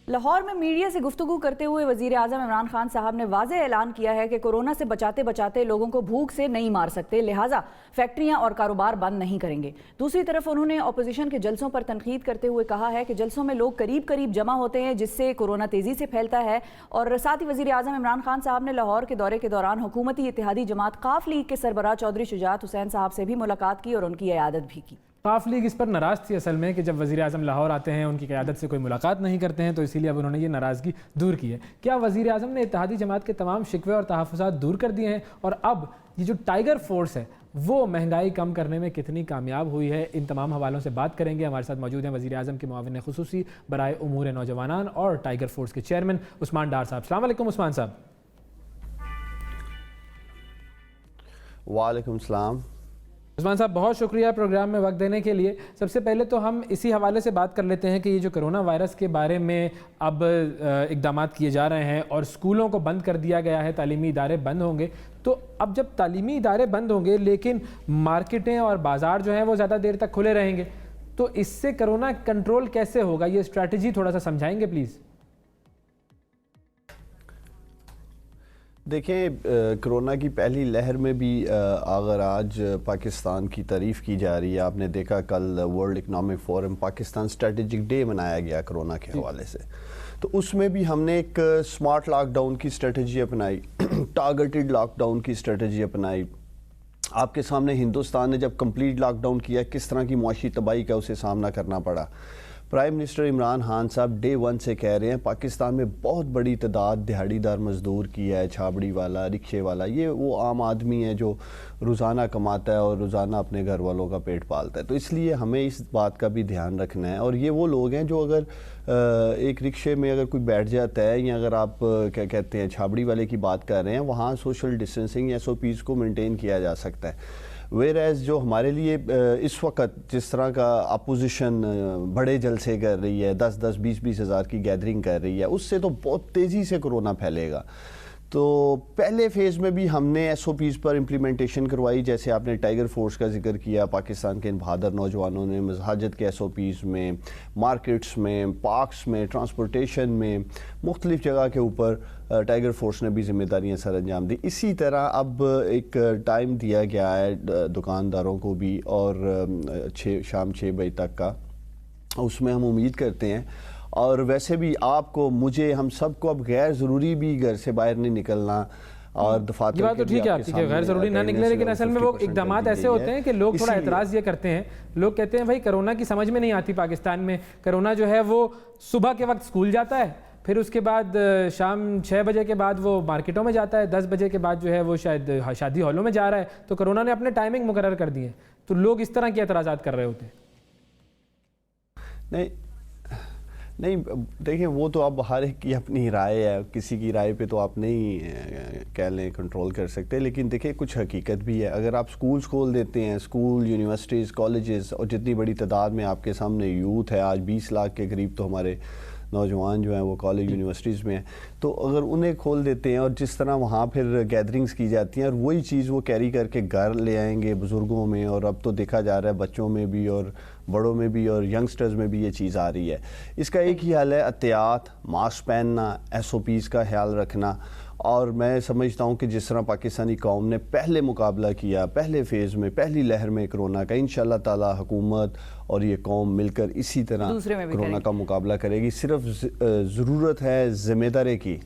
لاہور میں میڈیا سے گفتگو کرتے ہوئے وزیر اعظم عمران خان صاحب نے واضح اعلان کیا ہے کہ کورونا سے بچاتے بچاتے لوگوں کو بھوک سے نہیں مار سکتے، لہٰذا فیکٹریاں اور کاروبار بند نہیں کریں گے۔ دوسری طرف انہوں نے اپوزیشن کے جلسوں پر تنقید کرتے ہوئے کہا ہے کہ جلسوں میں لوگ قریب جمع ہوتے ہیں جس سے کورونا تیزی سے پھیلتا ہے، اور ساتھ ہی وزیر اعظم عمران خان صاحب نے لاہور کے دورے کے دوران حکومتی اتحادی جماعت قاف لیگ کے سربراہ چودھری شجاعت حسین صاحب سے بھی ملاقات کی اور ان کی عیادت بھی کی۔ قاف لیگ اس پر ناراض تھی اصل میں کہ جب وزیر اعظم لاہور آتے ہیں ان کی قیادت سے کوئی ملاقات نہیں کرتے ہیں، تو اسی لیے اب انہوں نے یہ ناراضگی دور کی ہے۔ کیا وزیر اعظم نے اتحادی جماعت کے تمام شکوے اور تحفظات دور کر دیے ہیں، اور اب یہ جو ٹائیگر فورس ہے وہ مہنگائی کم کرنے میں کتنی کامیاب ہوئی ہے؟ ان تمام حوالوں سے بات کریں گے۔ ہمارے ساتھ موجود ہیں وزیر اعظم کے معاون خصوصی برائے امور نوجوانان اور ٹائیگر فورس کے چیئرمین عثمان ڈار صاحب۔ السلام علیکم عثمان صاحب۔ وعلیکم السلام عثمان صاحب، بہت شکریہ پروگرام میں وقت دینے کے لیے۔ سب سے پہلے تو ہم اسی حوالے سے بات کر لیتے ہیں کہ یہ جو کرونا وائرس کے بارے میں اب اقدامات کیے جا رہے ہیں اور اسکولوں کو بند کر دیا گیا ہے، تعلیمی ادارے بند ہوں گے، تو اب جب تعلیمی ادارے بند ہوں گے لیکن مارکیٹیں اور بازار جو ہیں وہ زیادہ دیر تک کھلے رہیں گے، تو اس سے کرونا کنٹرول کیسے ہوگا؟ یہ اسٹریٹجی تھوڑا سا سمجھائیں گے پلیز؟ دیکھیں، کرونا کی پہلی لہر میں بھی اگر آج پاکستان کی تعریف کی جا رہی ہے، آپ نے دیکھا کل world economic forum Pakistan strategic day منایا گیا کرونا کے حوالے سے، تو اس میں بھی ہم نے ایک سمارٹ لاک ڈاؤن کی اسٹریٹجی اپنائی، ٹارگیٹڈ لاک ڈاؤن کی اسٹریٹجی اپنائی۔ آپ کے سامنے ہندوستان نے جب کمپلیٹ لاک ڈاؤن کیا کس طرح کی معاشی تباہی کا اسے سامنا کرنا پڑا۔ پرائم منسٹر عمران خان صاحب ڈے 1 سے کہہ رہے ہیں پاکستان میں بہت بڑی تعداد دہاڑی دار مزدور کی ہے، چھابڑی والا، رکشے والا، یہ وہ عام آدمی ہے جو روزانہ کماتا ہے اور روزانہ اپنے گھر والوں کا پیٹ پالتا ہے، تو اس لیے ہمیں اس بات کا بھی دھیان رکھنا ہے۔ اور یہ وہ لوگ ہیں جو اگر ایک رکشے میں اگر کوئی بیٹھ جاتا ہے، یا اگر آپ کیا کہتے ہیں چھابڑی والے کی بات کر رہے ہیں، وہاں سوشل ڈسٹینسنگ یا SOPs کو مینٹین کیا جا سکتا ہے۔ ویئر ایز جو ہمارے لیے اس وقت جس طرح کا اپوزیشن بڑے جلسے کر رہی ہے، 10-10 20-20 ہزار کی گیدرنگ کر رہی ہے، اس سے تو بہت تیزی سے کرونا پھیلے گا۔ تو پہلے فیز میں بھی ہم نے SOPs پر امپلیمنٹیشن کروائی، جیسے آپ نے ٹائیگر فورس کا ذکر کیا، پاکستان کے ان بہادر نوجوانوں نے مساجد کے SOPs میں، مارکیٹس میں، پارکس میں، ٹرانسپورٹیشن میں، مختلف جگہ کے اوپر ٹائیگر فورس نے بھی ذمہ داریاں سر انجام دی۔ اسی طرح اب ایک ٹائم دیا گیا ہے دکانداروں کو بھی، اور شام 6 بجے تک کا، اس میں ہم امید کرتے ہیں، اور ویسے بھی آپ کو، مجھے، ہم سب کو اب غیر ضروری بھی گھر سے باہر نہیں نکلنا، اور دفاتر یہ بات تو ٹھیک ہے آپ کی کہ غیر ضروری نہ نکلے، لیکن اصل میں وہ اقدامات ایسے ہوتے ہیں کہ لوگ تھوڑا اعتراض یہ کرتے ہیں، لوگ کہتے ہیں بھائی کرونا کی سمجھ میں نہیں آتی پاکستان میں، کرونا جو ہے وہ صبح کے وقت اسکول جاتا ہے، پھر اس کے بعد شام 6 بجے کے بعد وہ مارکیٹوں میں جاتا ہے، 10 بجے کے بعد جو ہے وہ شاید شادی ہالوں میں جا رہا ہے، تو کرونا نے اپنے ٹائمنگ مقرر کر دی ہے، تو لوگ اس طرح کے اعتراضات کر رہے ہوتے ہیں۔ نہیں دیکھیں، وہ تو اب ہر ایک کی اپنی رائے ہے، کسی کی رائے پہ تو آپ نہیں کہہ لیں کنٹرول کر سکتے، لیکن دیکھیں کچھ حقیقت بھی ہے۔ اگر آپ سکولز کھول دیتے ہیں، سکول، یونیورسٹیز، کالجز، اور جتنی بڑی تعداد میں آپ کے سامنے یوتھ ہے، آج 20 لاکھ کے قریب تو ہمارے نوجوان جو ہیں وہ کالج یونیورسٹیز میں ہیں، تو اگر انہیں کھول دیتے ہیں اور جس طرح وہاں پھر گیدرنگز کی جاتی ہیں، اور وہی چیز وہ کیری کر کے گھر لے آئیں گے بزرگوں میں، اور اب تو دیکھا جا رہا ہے بچوں میں بھی اور بڑوں میں بھی اور ینگسٹرز میں بھی یہ چیز آ رہی ہے۔ اس کا ایک ہی حل ہے احتیاط، ماسک پہننا، SOPs کا خیال رکھنا، اور میں سمجھتا ہوں کہ جس طرح پاکستانی قوم نے پہلے مقابلہ کیا، پہلے فیز میں، پہلی لہر میں کرونا کا، انشاءاللہ تعالی حکومت اور یہ قوم مل کر اسی طرح کرونا کا مقابلہ کرے گی۔ صرف ضرورت ہے ذمہ داری کی۔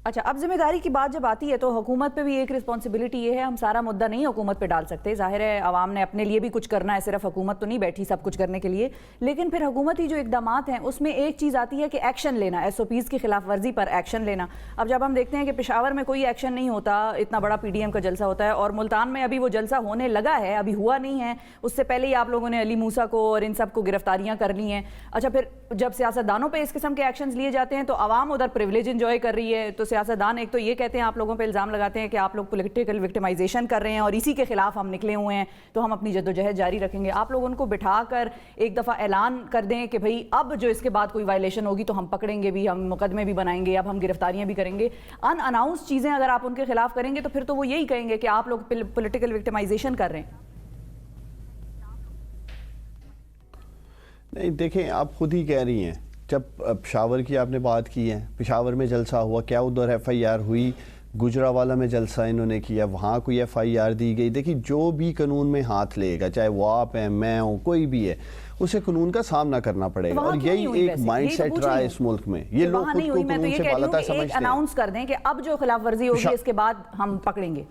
اچھا، اب ذمہ داری کی بات جب آتی ہے تو حکومت پہ بھی ایک رسپانسبلٹی یہ ہے، ہم سارا مدعا نہیں حکومت پہ ڈال سکتے، ظاہر ہے عوام نے اپنے لیے بھی کچھ کرنا ہے، صرف حکومت تو نہیں بیٹھی سب کچھ کرنے کے لیے، لیکن پھر حکومتی جو اقدامات ہیں اس میں ایک چیز آتی ہے کہ ایکشن لینا، SOPs کی خلاف ورزی پر ایکشن لینا۔ اب جب ہم دیکھتے ہیں کہ پشاور میں کوئی ایکشن نہیں ہوتا، اتنا بڑا PDM کا جلسہ ہوتا ہے، اور ملتان میں ابھی وہ جلسہ ہونے لگا ہے، ابھی ہوا نہیں ہے، اس سے پہلے ہی آپ لوگوں نے علی موسیٰ کو اور ان سب کو گرفتاریاں کر لی ہیں۔ اچھا، پھر جب سیاستدانوں پہ اس قسم کے ایکشنز لیے جاتے ہیں تو عوام ادھر پریولیج انجوائے کر رہی ہے، تو سیاستدان ایک تو یہ کہتے ہیں، آپ لوگوں پہ الزام لگاتے ہیں کہ آپ لوگ پولیٹیکل وکٹمائزیشن کر رہے ہیں اور اسی کے خلاف ہم نکلے ہوئے ہیں، تو ہم اپنی جدوجہد جاری رکھیں گے۔ آپ لوگ ان کو بٹھا کر ایک دفعہ اعلان کر دیں کہ بھئی اب جو اس کے بعد کوئی وائلیشن ہوگی تو ہم پکڑیں گے بھی، ہم مقدمے بھی بنائیں گے، اب ہم گرفتاریاں بھی کریں گے۔ ان اناؤنس چیزیں اگر آپ ان کے خلاف کریں گے تو پھر تو وہ یہی کہیں گے کہ آپ لوگ پولیٹیکل وکٹمائزیشن کر رہے ہیں۔ نہیں، دیکھیں آپ خود ہی کہہ رہی ہیں، جب پشاور کی آپ نے بات کی ہے، پشاور میں جلسہ ہوا، کیا ادھر FIR ہوئی؟ گجرانوالہ میں جلسہ انہوں نے کیا، وہاں کوئی FIR دی گئی؟ دیکھیے جو بھی قانون میں ہاتھ لے گا، چاہے وہ آپ ہیں، میں ہوں، کوئی بھی ہے، اسے قانون کا سامنا کرنا پڑے گا. اور یہی ایک مائنڈ سیٹ رہا ہے اس ملک میں. یہ لوگ خود کو قانون سے بالاتر سمجھتے ہیں. اناؤنس کر دیں کہ اب جو خلاف ورزی ہوگی اس کے بعد ہم پکڑیں گے.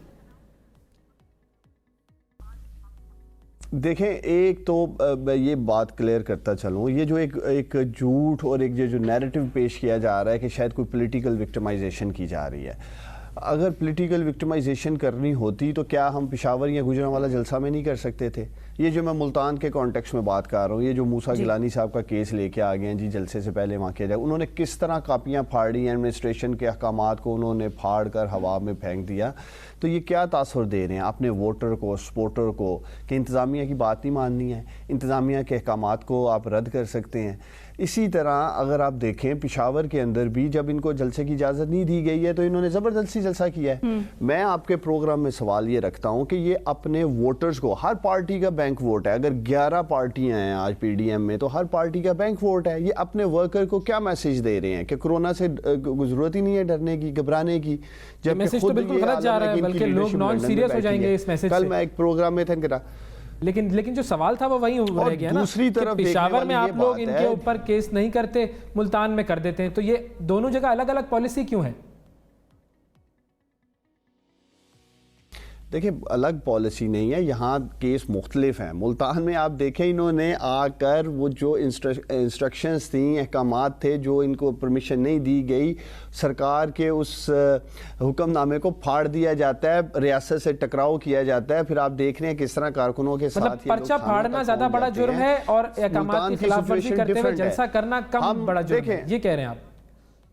دیکھیں ایک تو میں یہ بات کلیئر کرتا چلوں، یہ جو ایک جھوٹ اور ایک جو نیریٹو پیش کیا جا رہا ہے کہ شاید کوئی پولیٹیکل وکٹمائزیشن کی جا رہی ہے. اگر پولیٹیکل وکٹمائزیشن کرنی ہوتی تو کیا ہم پشاور یا گجرانوالہ جلسہ میں نہیں کر سکتے تھے؟ یہ جو میں ملتان کے کانٹیکس میں بات کر رہا ہوں، یہ جو موسیٰ گیلانی صاحب کا کیس لے کے آ گئے ہیں جی جلسے سے پہلے وہاں کیا جائے، انہوں نے کس طرح کاپیاں پھاڑی ہیں، ایڈمنسٹریشن کے احکامات کو انہوں نے پھاڑ کر ہوا میں پھینک دیا. تو یہ کیا تاثر دے رہے ہیں اپنے ووٹر کو، سپورٹر کو، کہ انتظامیہ کی بات نہیں ماننی ہے، انتظامیہ کے احکامات کو آپ رد کر سکتے ہیں. اسی طرح اگر آپ دیکھیں پشاور کے اندر بھی جب ان کو جلسے کی اجازت نہیں دی گئی ہے تو انہوں نے زبردستی جلسہ کیا ہے. میں آپ کے پروگرام میں سوال یہ رکھتا ہوں کہ یہ اپنے ووٹرز کو، ہر پارٹی کا بینک ووٹ ہے، اگر 11 پارٹیاں ہیں آج PDM میں تو ہر پارٹی کا بینک ووٹ ہے. یہ اپنے ورکر کو کیا میسیج دے رہے ہیں کہ کرونا سے ضرورت ہی نہیں ہے ڈرنے کی، گھبرانے کی، جبکہ خود یہ غلط جا رہا ہے، بلکہ لوگ نان سیریس ہو جائیں گے اس میسیج سے. کل میں ایک پروگرام میں تھا لیکن جو سوال تھا وہ وہی رہ گیا نا. دوسری طرف پشاور میں آپ لوگ ان کے اوپر کیس نہیں کرتے، ملتان میں کر دیتے ہیں، تو یہ دونوں جگہ الگ الگ پالیسی کیوں ہے؟ دیکھیں الگ پالیسی نہیں ہے، یہاں کیس مختلف ہیں. ملتان میں آپ دیکھیں انہوں نے آ کر وہ جو انسٹرکشنز تھیں، احکامات تھے، جو ان کو پرمیشن نہیں دی گئی، سرکار کے اس حکم نامے کو پھاڑ دیا جاتا ہے، ریاست سے ٹکراؤ کیا جاتا ہے. پھر آپ دیکھ رہے ہیں کس طرح کارکنوں کے ساتھ پرچہ پھاڑنا زیادہ بڑا جرم ہے اور احکامات کی خلاف ورزی کرتے ہوئے جلسہ کرنا کم بڑا جرم ہے، یہ کہہ رہے ہیں آپ؟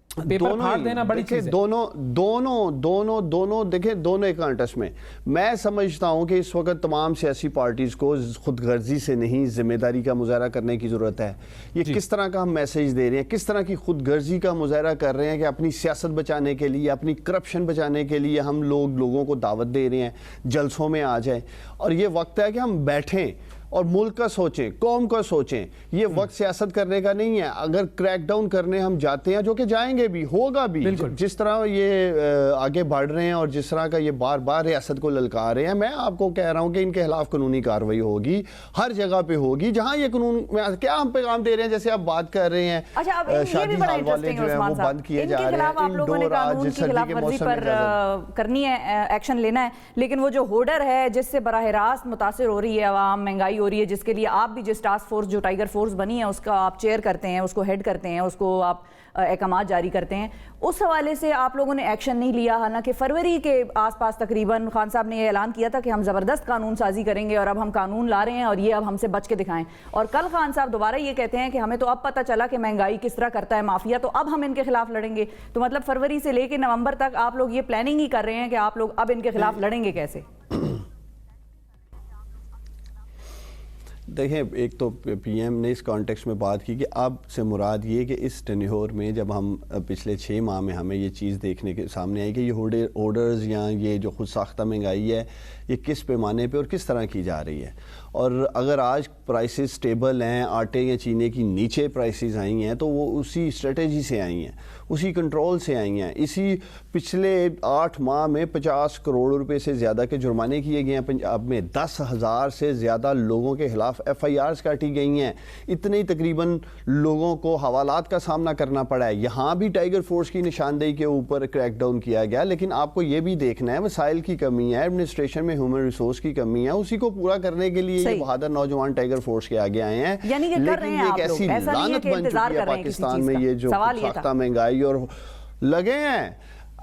پیپر پھاڑ دینا بڑی چیز ہے. دونوں دیکھیں دونوں ایک کانٹیکسٹ میں. میں سمجھتا ہوں کہ اس وقت تمام سیاسی پارٹیز کو خود غرضی سے نہیں، ذمہ داری کا مظاہرہ کرنے کی ضرورت ہے. یہ کس طرح کا ہم میسیج دے رہے ہیں، کس طرح کی خود غرضی کا مظاہرہ کر رہے ہیں کہ اپنی سیاست بچانے کے لیے، اپنی کرپشن بچانے کے لیے ہم لوگوں کو دعوت دے رہے ہیں جلسوں میں آ جائیں. اور یہ وقت ہے کہ ہم بیٹھیں اور ملک کا سوچیں، قوم کا سوچیں. یہ وقت سیاست کرنے کا نہیں ہے. اگر کریک ڈاؤن کرنے ہم جاتے ہیں، جو کہ جائیں گے بھی، ہوگا بھی، جس طرح یہ آگے بڑھ رہے ہیں اور جس طرح کا یہ بار بار ریاست کو للکار رہے ہیں، میں آپ کو کہہ رہا ہوں کہ ان کے خلاف قانونی کارروائی ہوگی، ہر جگہ پہ ہوگی جہاں یہ قانون میں. کیا ہم پیغام دے رہے ہیں؟ جیسے آپ بات کر رہے ہیں شادی ہال والے جو ہیں وہ بند کیے جا رہے ہیں. انڈور آج سردی کے موسم میں کرنی ہے، ایکشن لینا ہے، لیکن وہ جو ہوڈر ہے جس سے براہ راست متاثر ہو رہی ہے عوام، مہنگائی ہو رہی ہے، جس کے لیے آپ بھی جس ٹاسک فورس جو ٹائیگر فورس بنی ہے اس کا آپ چیئر کرتے ہیں، اس کو ہیڈ کرتے ہیں، اس کو آپ احکامات جاری کرتے ہیں، اس حوالے سے آپ لوگوں نے ایکشن نہیں لیا. حالانکہ فروری کے آس پاس تقریباً خان صاحب نے یہ اعلان کیا تھا کہ ہم زبردست قانون سازی کریں گے اور اب ہم قانون لا رہے ہیں اور یہ اب ہم سے بچ کے دکھائیں. اور کل خان صاحب دوبارہ یہ کہتے ہیں کہ ہمیں تو اب پتہ چلا کہ مہنگائی کس طرح کرتا ہے مافیا، تو اب ہم ان کے خلاف لڑیں گے. تو مطلب فروری سے لے کے نومبر تک آپ لوگ یہ پلاننگ ہی کر رہے ہیں کہ آپ لوگ اب ان کے خلاف لڑیں گے کیسے؟ دیکھیں ایک تو PM نے اس کانٹیکس میں بات کی کہ اب سے مراد یہ کہ اس ٹینیور میں جب ہم پچھلے 6 ماہ میں ہمیں یہ چیز دیکھنے کے سامنے آئی کہ یہ آرڈرز یا یہ جو خود ساختہ مہنگائی ہے یہ کس پیمانے پہ اور کس طرح کی جا رہی ہے. اور اگر آج پرائسز سٹیبل ہیں، آٹے یا چینے کی نیچے پرائسز آئی ہیں تو وہ اسی اسٹریٹجی سے آئی ہیں، اسی کنٹرول سے آئی ہیں. اسی پچھلے 8 ماہ میں 50 کروڑ روپے سے زیادہ کے جرمانے کیے گئے ہیں. پنجاب میں 10,000 سے زیادہ لوگوں کے خلاف FIRs کاٹی گئی ہیں. اتنے تقریباً لوگوں کو حوالات کا سامنا کرنا پڑا ہے. یہاں بھی ٹائیگر فورس کی نشاندہی کے اوپر کریک ڈاؤن کیا گیا، لیکن آپ کو یہ بھی دیکھنا ہے وسائل کی کمی ہے، ایڈمنسٹریشن میں ہیومن ریسورس کی کمی ہے. اسی کو پورا کرنے کے لیے یہ بہادر نوجوان ٹائیگر فورس کے آگے آئے ہیں. لیکن یہ ایک ایسی لعنت بن چکی ہے پاکستان میں یہ جو ساختہ مہنگائی، اور لگے ہیں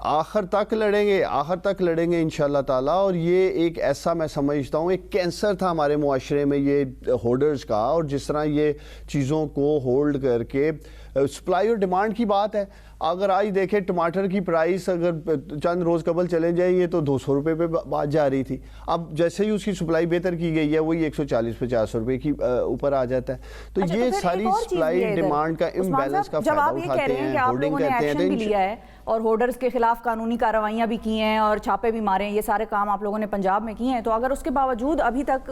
آخر تک لڑیں گے انشاءاللہ تعالیٰ. اور یہ ایک ایسا میں سمجھتا ہوں ایک کینسر تھا ہمارے معاشرے میں یہ ہولڈرز کا، اور جس طرح یہ چیزوں کو ہولڈ کر کے سپلائی اور ڈیمانڈ کی بات ہے. اگر آج دیکھیں ٹماٹر کی پرائس اگر چند روز قبل چلے جائیں یہ تو 200 روپے پہ بات جا رہی تھی، اب جیسے ہی اس کی سپلائی بہتر کی گئی ہے وہی 140-50 روپے کی اوپر آ جاتا ہے. تو یہ ساری سپلائی ڈیمانڈ کا امبیلنس کا فائدہ اٹھاتے ہیں، ہولڈنگ کہتے ہیں. اور ہولڈرز کے خلاف قانونی کارروائیاں بھی کی ہیں اور چھاپے بھی مارے ہیں، یہ سارے کام آپ لوگوں نے پنجاب میں کیے ہیں. تو اگر اس کے باوجود ابھی تک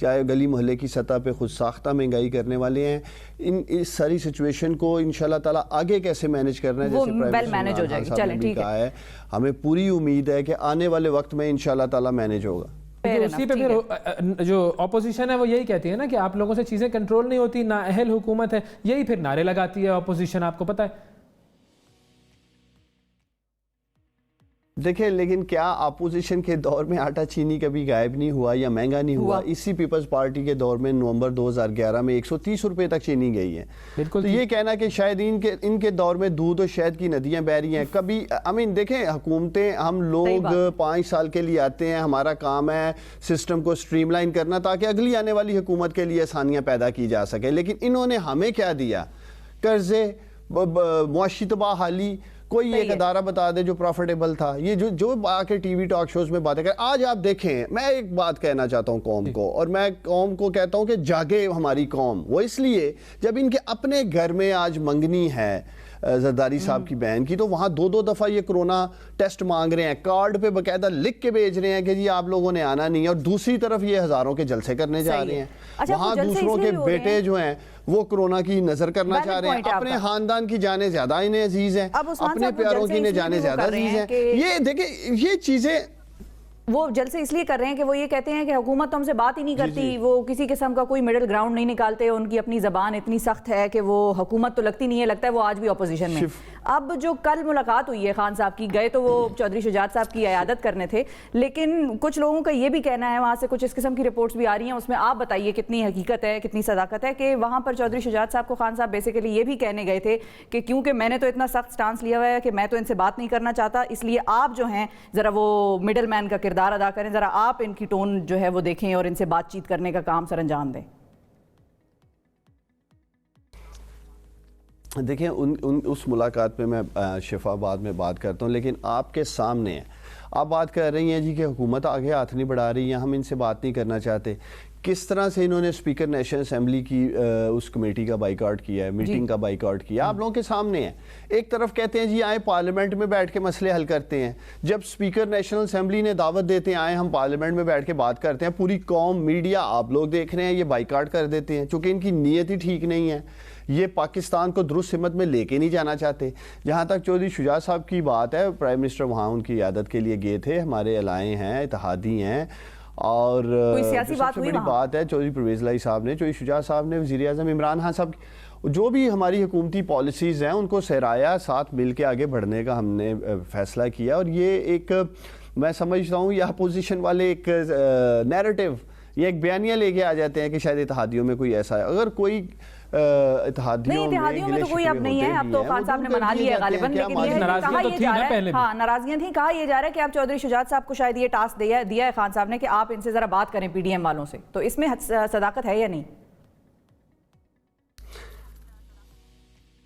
چاہے گلی محلے کی سطح پہ خود ساختہ مہنگائی کرنے والے ہیں. اس ساری سچویشن کو انشاءاللہ تعالیٰ آگے کیسے مینیج کرنا ہے, جیسے پرائم منسٹر عمران خان صاحب نے بھی کہا ہے, ہمیں پوری امید ہے کہ آنے والے وقت میں انشاءاللہ تعالیٰ مینیج ہوگا. اسی پہ پھر جو اپوزیشن ہے وہ یہی کہتی ہے نا کہ آپ لوگوں سے چیزیں کنٹرول نہیں ہوتی, نااہل حکومت ہے, یہی پھر نعرے لگاتی ہے اپوزیشن, آپ کو پتہ ہے. دیکھیں لیکن کیا اپوزیشن کے دور میں آٹا چینی کبھی غائب نہیں ہوا یا مہنگا نہیں ہوا؟ اسی پیپلز پارٹی کے دور میں نومبر 2011 میں 130 روپے تک چینی گئی ہے. تو یہ کہنا کہ شاید ان کے دور میں دودھ اور شہد کی ندیاں بہ رہی ہیں, کبھی دیکھیں حکومتیں, ہم لوگ 5 سال کے لیے آتے ہیں, ہمارا کام ہے سسٹم کو سٹریم لائن کرنا تاکہ اگلی آنے والی حکومت کے لیے آسانیاں پیدا کی جا سکے. لیکن انہوں نے ہمیں کیا دیا؟ قرضے, معاشی تباہ حالی. کوئی ایک ادارہ بتا دے جو پروفیٹیبل تھا. یہ جو آ کے ٹی وی ٹاک شوز میں باتیں کر, آج آپ دیکھیں, میں ایک بات کہنا چاہتا ہوں قوم کو, اور میں قوم کو کہتا ہوں کہ جاگے ہماری قوم. وہ اس لیے جب ان کے اپنے گھر میں آج منگنی ہے زرداری صاحب کی بہن کی, تو وہاں 2 دفعہ یہ کرونا ٹیسٹ مانگ رہے ہیں, کارڈ پہ باقاعدہ لکھ کے بھیج رہے ہیں کہ جی آپ لوگوں نے آنا نہیں ہے, اور دوسری طرف یہ ہزاروں کے جلسے کرنے جا رہے ہیں. وہاں دوسروں کے بیٹے جو ہیں وہ کرونا کی نظر کرنا چاہ رہے ہیں, اپنے خاندان کی جانیں زیادہ انہیں عزیز ہیں, اپنے پیاروں کی انہیں جانیں زیادہ عزیز ہیں. یہ دیکھیں یہ چیزیں وہ جلسے اس لیے کر رہے ہیں کہ وہ یہ کہتے ہیں کہ حکومت تو ہم سے بات ہی نہیں کرتی, وہ کسی قسم کا کوئی مڈل گراؤنڈ نہیں نکالتے, ان کی اپنی زبان اتنی سخت ہے کہ وہ حکومت تو لگتی نہیں ہے, لگتا ہے وہ آج بھی اپوزیشن میں. اب جو کل ملاقات ہوئی ہے خان صاحب کی, گئے تو وہ چودھری شجاعت صاحب کی عیادت کرنے تھے, لیکن کچھ لوگوں کا یہ بھی کہنا ہے, وہاں سے کچھ اس قسم کی رپورٹس بھی آ رہی ہیں, اس میں آپ بتائیے کتنی حقیقت ہے, کتنی صداقت ہے, کہ وہاں پر چودھری شجاعت صاحب کو خان صاحب بیسیکلی یہ بھی کہنے گئے تھے کہ کیونکہ میں نے تو اتنا سخت سٹانس لیا ہوا ہے کہ میں تو ان سے بات نہیں کرنا چاہتا, اس لیے آپ جو ہیں ذرا وہ مڈل مین کا کردار ادا کریں, ذرا آپ ان کی ٹون جو ہے وہ دیکھیں اور ان سے بات چیت کرنے کا کام سر انجام دیں. دیکھیں اس ملاقات پہ میں شفا بعد میں بات کرتا ہوں, لیکن آپ کے سامنے ہے, آپ بات کر رہی ہیں جی کہ حکومت آگے ہاتھ نہیں بڑھا رہی ہے, ہم ان سے بات نہیں کرنا چاہتے. کس طرح سے انہوں نے اسپیکر نیشنل اسمبلی کی اس کمیٹی کا بائیکاٹ کیا ہے, میٹنگ کا بائیکاٹ کیا, آپ لوگوں کے سامنے ہے. ایک طرف کہتے ہیں جی آئے پارلیمنٹ میں بیٹھ کے مسئلے حل کرتے ہیں, جب اسپیکر نیشنل اسمبلی نے دعوت دیتے ہیں آئے ہم پارلیمنٹ میں بیٹھ کے بات کرتے ہیں, پوری قوم, میڈیا, آپ لوگ دیکھ رہے ہیں, یہ بائیکاٹ کر دیتے ہیں, چونکہ ان کی نیت ہی ٹھیک نہیں ہے, یہ پاکستان کو درست سمت میں لے کے نہیں جانا چاہتے. جہاں تک چودھری شجاعت صاحب کی بات ہے, پرائم منسٹر وہاں ان کی عیادت کے لیے گئے تھے, ہمارے الائے ہیں, اتحادی ہیں, اور سب سے بڑی بات ہے چودھری پرویز الہی صاحب نے, چودھری شجاعت صاحب نے وزیر اعظم عمران خان صاحب جو بھی ہماری حکومتی پالیسیز ہیں ان کو سہرایا, ساتھ مل کے آگے بڑھنے کا ہم نے فیصلہ کیا. اور یہ ایک میں سمجھتا ہوں یہ اپوزیشن والے ایک نیریٹو, یہ ایک بیانیہ لے کے آ جاتے ہیں کہ شاید اتحادیوں میں کوئی ایسا ہے. اگر کوئی اتحادیوں میں تو کوئی اب نہیں ہے, اب تو خان صاحب نے منا لیا ہے غالباً, لیکن یہ کہا یہ جا رہا ہے, ہاں ناراضیاں تھیں, کہا یہ جا رہا ہے کہ اب چودھری شجاعت صاحب کو شاید یہ ٹاسک دیا ہے خان صاحب نے کہ آپ ان سے ذرا بات کریں پی ڈی ایم والوں سے, تو اس میں صداقت ہے یا نہیں؟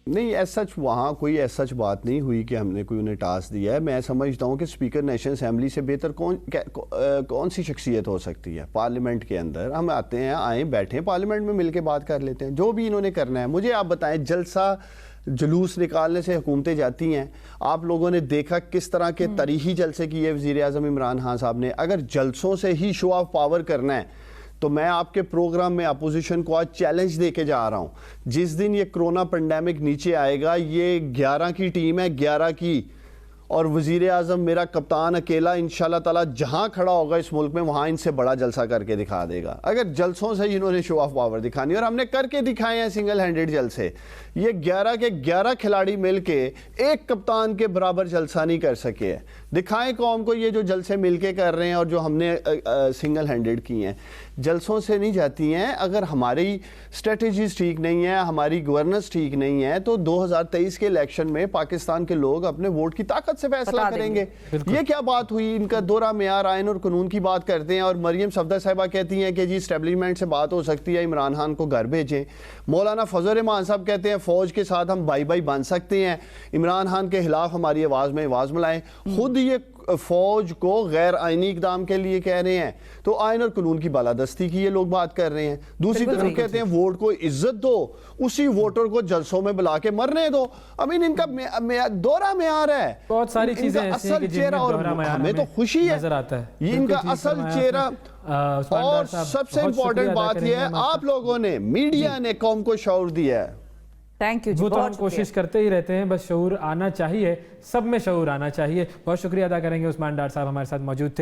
نہیں, ایس سچ وہاں کوئی ایس سچ بات نہیں ہوئی کہ ہم نے کوئی انہیں ٹاسک دیا ہے. میں سمجھتا ہوں کہ اسپیکر نیشنل اسمبلی سے بہتر کون سی شخصیت ہو سکتی ہے پارلیمنٹ کے اندر. ہم آتے ہیں, آئیں, بیٹھیں, پارلیمنٹ میں مل کے بات کر لیتے ہیں, جو بھی انہوں نے کرنا ہے. مجھے آپ بتائیں, جلسہ جلوس نکالنے سے حکومتیں جاتی ہیں. آپ لوگوں نے دیکھا کس طرح کے تاریخی جلسے کیے وزیر اعظم عمران خان صاحب نے. اگر جلسوں سے ہی شو آف پاور کرنا ہے تو میں آپ کے پروگرام میں اپوزیشن کو آج چیلنج دے کے جا رہا ہوں, جس دن یہ کرونا پینڈیمک نیچے آئے گا, یہ 11 کی ٹیم ہے, 11 کی, اور وزیر اعظم میرا کپتان اکیلا انشاءاللہ تعالیٰ جہاں کھڑا ہوگا اس ملک میں وہاں ان سے بڑا جلسہ کر کے دکھا دے گا. اگر جلسوں سے انہوں نے شو آف پاور دکھانی, اور ہم نے کر کے دکھائے ہیں سنگل ہینڈڈ جلسے. یہ 11 کے 11 کھلاڑی مل کے ایک کپتان کے برابر جلسہ نہیں کر سکے. دکھائیں قوم کو یہ جو جلسے مل کے کر رہے ہیں اور جو ہم نے سنگل ہینڈڈ کی ہیں. جلسوں سے نہیں جاتی ہیں. اگر ہماری اسٹریٹجیز ٹھیک نہیں ہیں, ہماری گورننس ٹھیک نہیں ہے, تو 2023 کے الیکشن میں پاکستان کے لوگ اپنے ووٹ کی طاقت سے فیصلہ کریں گے. یہ کیا بات ہوئی, ان کا دورہ معیار آئین اور قانون کی بات کرتے ہیں, اور مریم صفدر صاحبہ کہتی ہیں کہ جی اسٹیبلشمنٹ سے بات ہو سکتی ہے, عمران خان کو گھر بھیجیں. مولانا فضل الرحمان صاحب کہتے ہیں فوج کے ساتھ ہم بائی بائی بن سکتے ہیں, عمران خان کے خلاف ہماری آواز میں آواز ملائیں. خود یہ فوج کو غیر آئینی اقدام کے لیے کہہ رہے ہیں تو آئین اور قانون کی بالادستی کی یہ لوگ بات کر رہے ہیں. دوسری طرف کہتے ہیں ووٹ کو عزت دو, اسی ووٹر کو جلسوں میں بلا کے مرنے دو. ان کا دوہرا معیار ہے. بہت ساری چیزیں ایسی ہیں کہ جن میں دوہرا معیار ہمیں تو خوشی ہے نظر آتا ہے. یہ ان کا اصل چہرہ. اور سب سے امپورٹنٹ بات یہ ہے آپ لوگوں نے, میڈیا نے قوم کو شعور دیا ہے. تھینک یو جی, وہ تو ہم بہت کوشش کرتے ہی رہتے ہیں, بس شعور آنا چاہیے, سب میں شعور آنا چاہیے. بہت شکریہ ادا کریں گے. عثمان ڈار صاحب ہمارے ساتھ موجود تھے.